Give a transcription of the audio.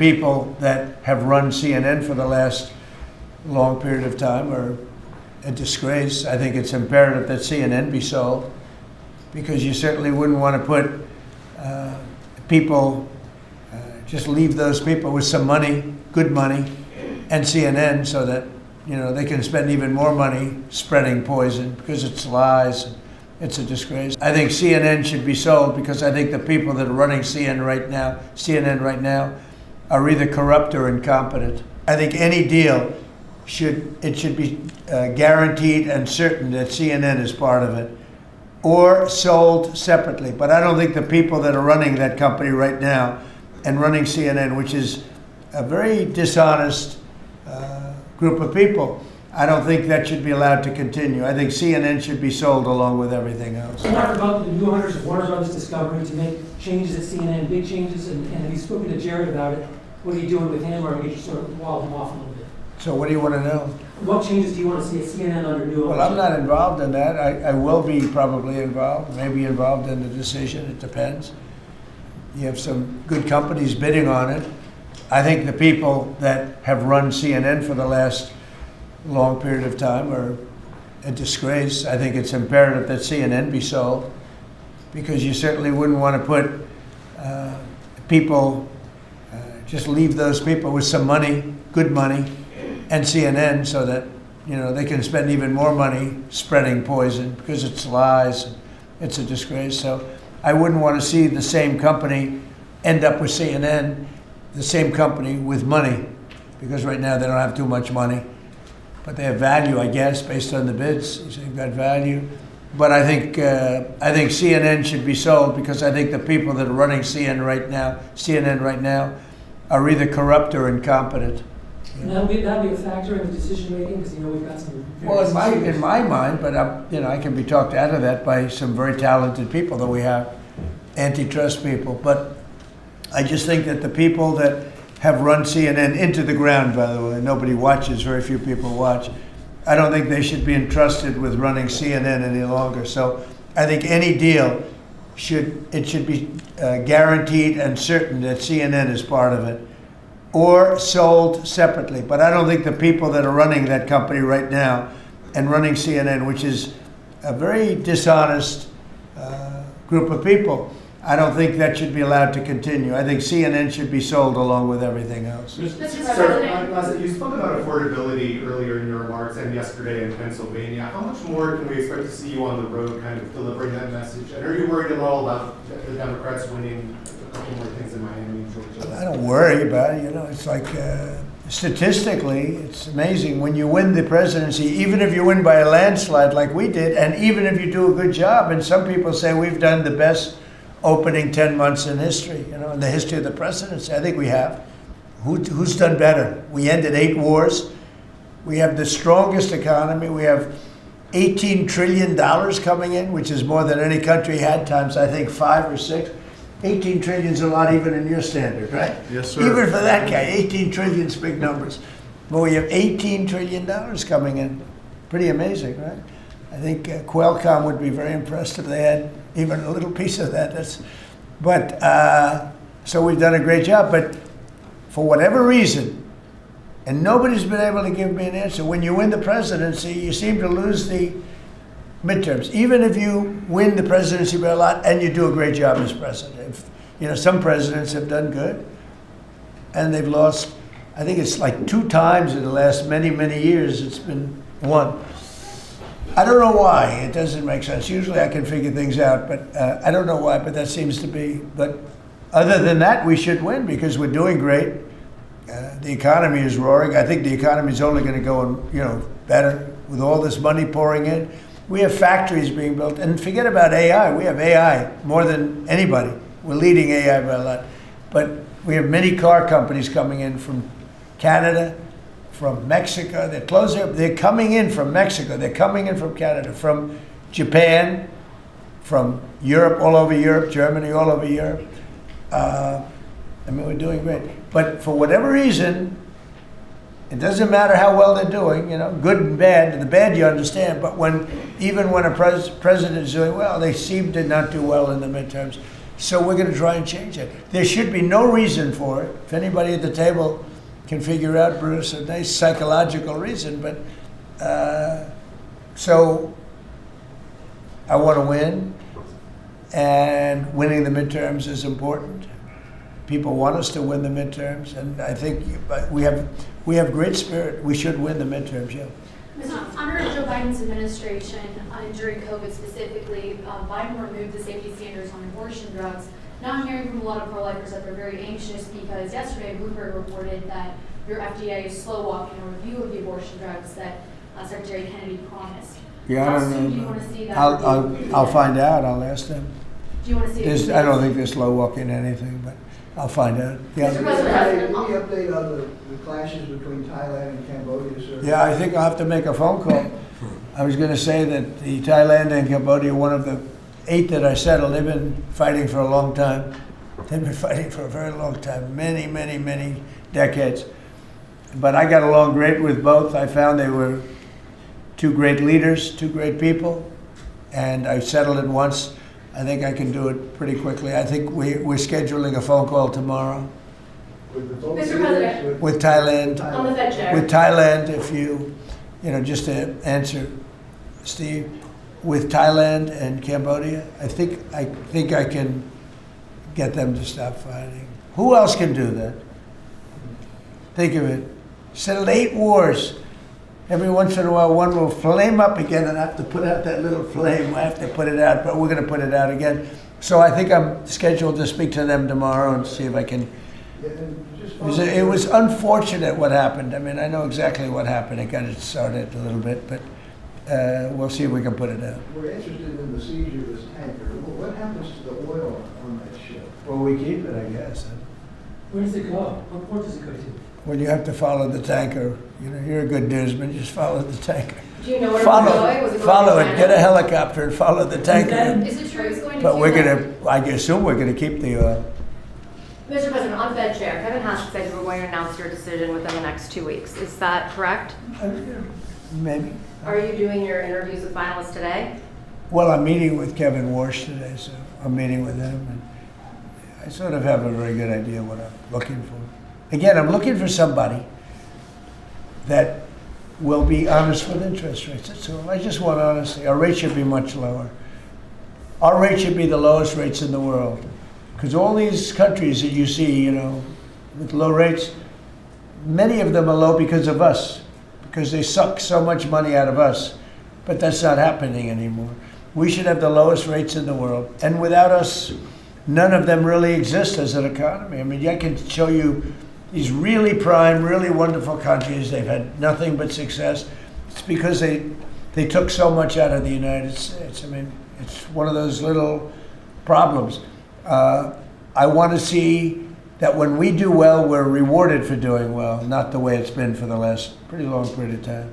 people that have run CNN for the last long period of time are a disgrace. I think it's imperative that CNN be sold, because you certainly wouldn't want to put people, just leave those people with some money, good money, and CNN, so that they can spend even more money spreading poison, because it's lies. It's a disgrace. I think CNN should be sold, because I think the people that are running CNN right now are either corrupt or incompetent. I think any deal should be guaranteed and certain that CNN is part of it, or sold separately. But I don't think the people that are running that company right now and running CNN, which is a very dishonest group of people, I don't think that should be allowed to continue. I think CNN should be sold along with everything else. You talked about the new owners of Warner Brothers Discovery to make changes at CNN, big changes, and have you spoken to Jared about it? What are you doing with him, or are you just sort of wall him off a little bit? So what do you want to know? What changes do you want to see at CNN under new ownership? Well, I'm not involved in that. I will be probably involved, maybe involved in the decision. It depends. You have some good companies bidding on it. I think the people that have run CNN for the last long period of time are a disgrace. I think it's imperative that CNN be sold, because you certainly wouldn't want to put people, just leave those people with some money, good money, and CNN, so that they can spend even more money spreading poison, because it's lies. It's a disgrace. So I wouldn't want to see the same company end up with CNN, the same company with money, because right now they don't have too much money, but they have value, I guess, based on the bids. So they've got value. But I think CNN should be sold, because I think the people that are running CNN right now are either corrupt or incompetent. And that'll be a factor in the decision making, because we've got some. Well, in my mind, but I can be talked out of that by some very talented people that we have, antitrust people. But I just think that the people that have run CNN into the ground, by the way, nobody watches, very few people watch. I don't think they should be entrusted with running CNN any longer. So I think any deal should be guaranteed and certain that CNN is part of it, or sold separately. But I don't think the people that are running that company right now and running CNN, which is a very dishonest group of people, I don't think that should be allowed to continue. I think CNN should be sold along with everything else. Sir, you spoke about affordability earlier in your remarks and yesterday in Pennsylvania. How much more can we expect to see you on the road kind of delivering that message? And are you worried at all about the Democrats winning a couple more things in Miami and Georgia? I don't worry about it. It's like statistically, it's amazing. When you win the presidency, even if you win by a landslide like we did, and even if you do a good job, and some people say we've done the best opening 10 months in history, in the history of the presidency. I think we have. Who's done better? We ended 8 wars. We have the strongest economy. We have $18 trillion coming in, which is more than any country had, times I think 5 or 6. 18 trillion is a lot even in your standard, right? Yes, sir. Even for that guy, 18 trillion is big numbers. But we have $18 trillion coming in. Pretty amazing, right? I think Qualcomm would be very impressed if they had even a little piece of that. So we've done a great job. But for whatever reason, and nobody's been able to give me an answer, when you win the presidency, you seem to lose the midterms. Even if you win the presidency by a lot and you do a great job as president. Some presidents have done good, and they've lost, I think it's like 2 times in the last many, many years it's been won. I don't know why. It doesn't make sense. Usually I can figure things out, but I don't know why, but that seems to be. But other than that, we should win, because we're doing great. The economy is roaring. I think the economy is only going to go, better with all this money pouring in. We have factories being built, and forget about AI. We have AI more than anybody. We're leading AI by a lot. But we have many car companies coming in from Canada, from Mexico. They're coming in from Mexico. They're coming in from Canada, from Japan, from Europe, all over Europe, Germany, all over Europe. We're doing great. But for whatever reason, it doesn't matter how well they're doing, good and bad. The bad you understand, but even when a president is doing well, they seem to not do well in the midterms. So we're going to try and change it. There should be no reason for it. If anybody at the table can figure out, Bruce, a nice psychological reason, but so I want to win, and winning the midterms is important. People want us to win the midterms, and I think we have great spirit. We should win the midterms, yeah. Under Joe Biden's administration, during COVID specifically, Biden removed the safety standards on abortion drugs. Now I'm hearing from a lot of pro-lifers that they're very anxious because yesterday Bloomberg reported that your FDA is slow walking a review of the abortion drugs that Secretary Kennedy promised. Yeah, How I don't soon know. do you want to see that? I'll find out. I'll ask them. Do you want to see it? I don't think they're slow walking anything, but I'll find out. Yeah. Mr. President, Any update on the clashes between Thailand and Cambodia, sir? Yeah, I think I'll have to make a phone call. I was going to say that the Thailand and Cambodia, one of the 8 that I settled, they've been fighting for a long time. They've been fighting for a very long time, many, many, many decades. But I got along great with both. I found they were 2 great leaders, 2 great people, and I settled it once. I think I can do it pretty quickly. I think we're scheduling a phone call tomorrow With the both Mr. leaders, President. with Thailand. On the Fed chair. With Thailand, if you know, just to answer, Steve, with Thailand and Cambodia, I think I can get them to stop fighting. Who else can do that? Think of it. Settled 8 wars. Every once in a while, one will flame up again, and I have to put out that little flame. I have to put it out, but we're going to put it out again. So I think I'm scheduled to speak to them tomorrow and see if I can. Yeah, and just It was unfortunate what happened. I mean, I know exactly what happened. It got it started a little bit, but we'll see if we can put it out. We're interested in the siege of this tanker. What happens to the oil on that ship? Well, we keep it, I guess. Where does it go? What port does it go to? Well, you have to follow the tanker. You know, you're a good newsman. Just follow the tanker. Do you know where Follow, it was going? Was it going follow to it. China? Get a helicopter and follow the tanker. Is Is it true it's going to But we're Cuba? I assume we're gonna keep the oil. Mr. President, on Fed Chair, Kevin Haskett said you were going to announce your decision within the next 2 weeks. Is that correct? Maybe. Are you doing your interviews with finalists today? Well, I'm meeting with Kevin Warsh today, so I'm meeting with him, and I sort of have a very good idea what I'm looking for. Again, I'm looking for somebody that will be honest with interest rates. That's all. I just want honesty. Our rate should be much lower. Our rate should be the lowest rates in the world. Because all these countries that you see, you know, with low rates, many of them are low because of us, because they suck so much money out of us. But that's not happening anymore. We should have the lowest rates in the world. And without us, none of them really exist as an economy. I mean, I can show you these really prime, really wonderful countries. They've had nothing but success. It's because they took so much out of the United States. I mean, it's one of those little problems. I want to see that when we do well, we're rewarded for doing well, not the way it's been for the last pretty long period of time.